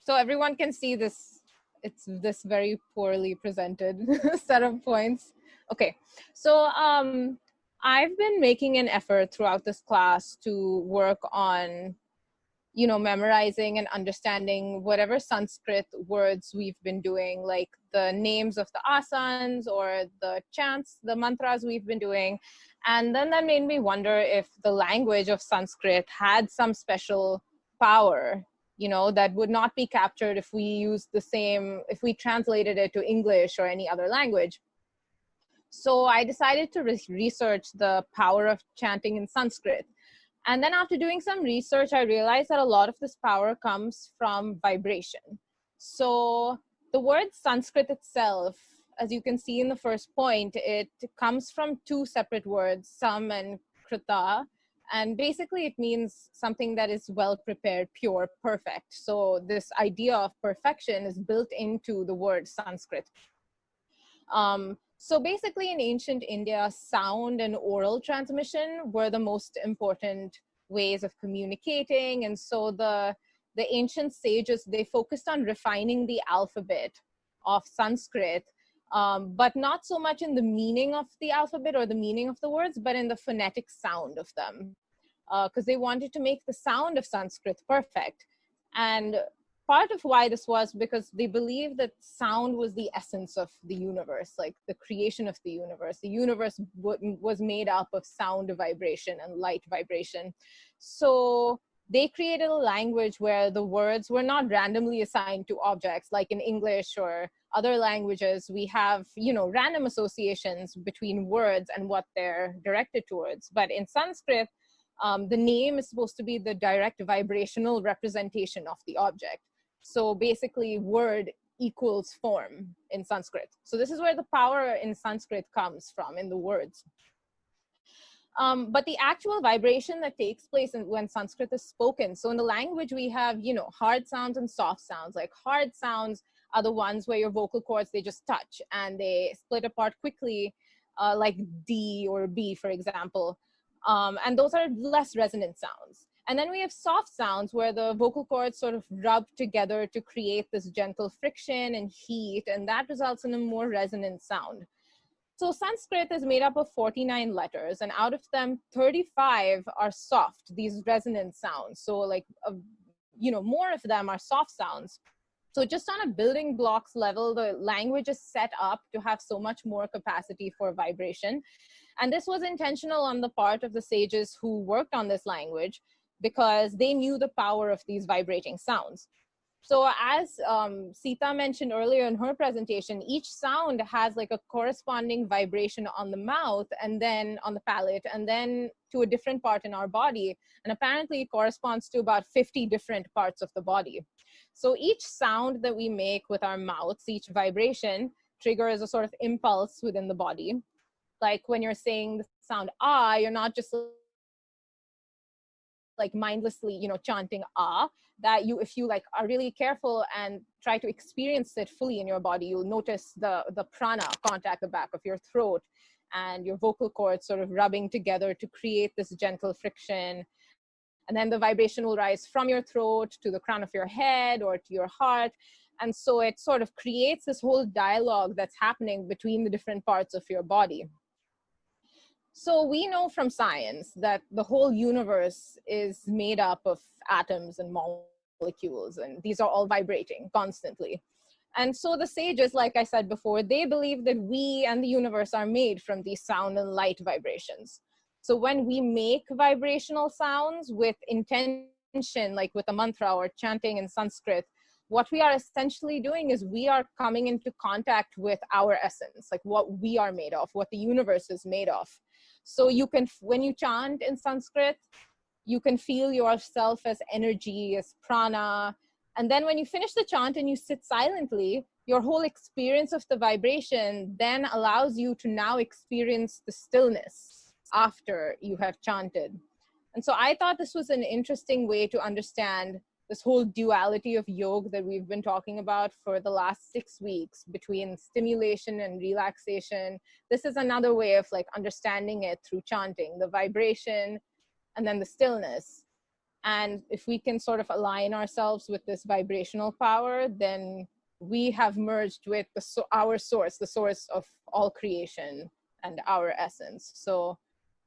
So everyone can see this. It's this very poorly presented set of points. Okay, so I've been making an effort throughout this class to work on, memorizing and understanding whatever Sanskrit words we've been doing, like the names of the asanas or the chants, the mantras we've been doing. And then that made me wonder if the language of Sanskrit had some special power, that would not be captured if we used if we translated it to English or any other language. So I decided to research the power of chanting in Sanskrit. And then after doing some research, I realized that a lot of this power comes from vibration. So the word Sanskrit itself, as you can see in the first point, it comes from two separate words, sam and krita. And basically it means something that is well prepared, pure, perfect. So this idea of perfection is built into the word Sanskrit. So basically in ancient India, sound and oral transmission were the most important ways of communicating. And so the ancient sages, they focused on refining the alphabet of Sanskrit, but not so much in the meaning of the alphabet or the meaning of the words, but in the phonetic sound of them, because they wanted to make the sound of Sanskrit perfect. And part of why this was because they believed that sound was the essence of the universe, like the creation of the universe. The universe was made up of sound vibration and light vibration. So they created a language where the words were not randomly assigned to objects, like in English or other languages. We have, random associations between words and what they're directed towards. But in Sanskrit, the name is supposed to be the direct vibrational representation of the object. So basically word equals form in Sanskrit. So this is where the power in Sanskrit comes from, in the words. But the actual vibration that takes place when Sanskrit is spoken. So in the language we have, hard sounds and soft sounds. Like hard sounds are the ones where your vocal cords, they just touch and they split apart quickly, like D or B, for example. And those are less resonant sounds. And then we have soft sounds where the vocal cords sort of rub together to create this gentle friction and heat, and that results in a more resonant sound. So Sanskrit is made up of 49 letters, and out of them, 35 are soft, these resonant sounds. So like, more of them are soft sounds. So just on a building blocks level, the language is set up to have so much more capacity for vibration. And this was intentional on the part of the sages who worked on this language, because they knew the power of these vibrating sounds. So as Sita mentioned earlier in her presentation, each sound has like a corresponding vibration on the mouth and then on the palate and then to a different part in our body. And apparently it corresponds to about 50 different parts of the body. So each sound that we make with our mouths, each vibration triggers a sort of impulse within the body. Like when you're saying the sound ah, you're not just like mindlessly, chanting ah, that if you like are really careful and try to experience it fully in your body, you'll notice the prana contact the back of your throat and your vocal cords sort of rubbing together to create this gentle friction. And then the vibration will rise from your throat to the crown of your head or to your heart. And so it sort of creates this whole dialogue that's happening between the different parts of your body. So we know from science that the whole universe is made up of atoms and molecules, and these are all vibrating constantly. And so the sages, like I said before, they believe that we and the universe are made from these sound and light vibrations. So when we make vibrational sounds with intention, like with a mantra or chanting in Sanskrit, what we are essentially doing is we are coming into contact with our essence, like what we are made of, what the universe is made of. So you can, when you chant in Sanskrit, you can feel yourself as energy, as prana. And then when you finish the chant and you sit silently, your whole experience of the vibration then allows you to now experience the stillness after you have chanted. And so I thought this was an interesting way to understand this whole duality of yoga that we've been talking about for the last 6 weeks between stimulation and relaxation. This is another way of like understanding it through chanting, the vibration and then the stillness. And if we can sort of align ourselves with this vibrational power, then we have merged with our source, the source of all creation and our essence. So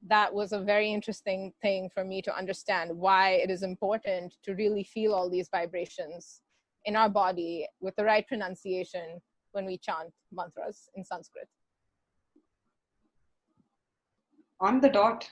that was a very interesting thing for me to understand, why it is important to really feel all these vibrations in our body with the right pronunciation when we chant mantras in Sanskrit. On the dot.